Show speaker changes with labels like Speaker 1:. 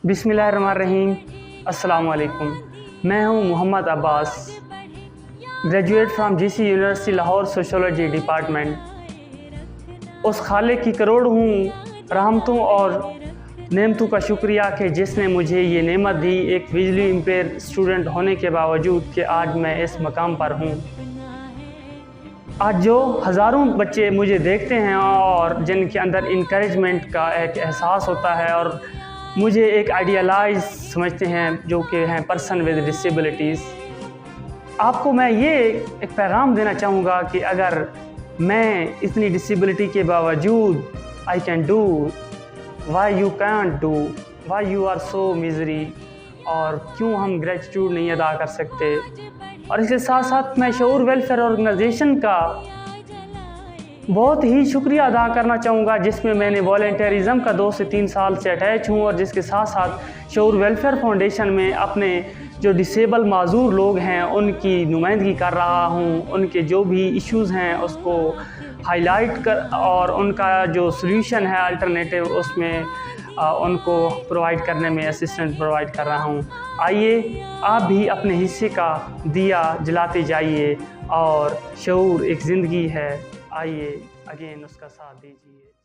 Speaker 1: बिस्मिल्लाहिर्रहमानिर्रहीम। अस्सलाम वालेकुम। मैं हूं Mohammad Abbas, graduate from GC university Lahore, sociology department. उस खालिक की करोड़ हूँ रहमतों और नेमतों का शुक्रिया कि जिसने मुझे ये नेमत दी, एक विजुअली इम्पेयर स्टूडेंट होने के बावजूद, कि आज मैं इस मकाम पर हूँ। आज जो हज़ारों बच्चे मुझे देखते हैं और जिनके अंदर इनकरेजमेंट का एक एहसास होता है और मुझे एक आइडियलाइज समझते हैं, जो कि हैं पर्सन विद डिसेबिलिटीज़, आपको मैं ये एक पैगाम देना चाहूँगा कि अगर मैं इतनी डिसेबिलिटी के बावजूद I can do, why you can't do, why you are so misery, और क्यों हम ग्रेटिट्यूड नहीं अदा कर सकते। और इसके साथ साथ मैं शऊर वेलफेयर ऑर्गेनाइजेशन का बहुत ही शुक्रिया अदा करना चाहूँगा, जिसमें मैंने वॉलंटियरिज़म का 2 से 3 साल से अटैच हूँ, और जिसके साथ साथ शऊर वेलफेयर फाउंडेशन में अपने जो डिसेबल माजूर लोग हैं उनकी नुमाइंदगी कर रहा हूँ। उनके जो भी इश्यूज़ हैं उसको हाईलाइट कर और उनका जो सॉल्यूशन है अल्टरनेटिव, उसमें उनको प्रोवाइड करने में असिस्टेंस प्रोवाइड कर रहा हूँ। आइए आप भी अपने हिस्से का दिया जलाते जाइए, और शऊर एक ज़िंदगी है, आइए अगेन उसका साथ दीजिए।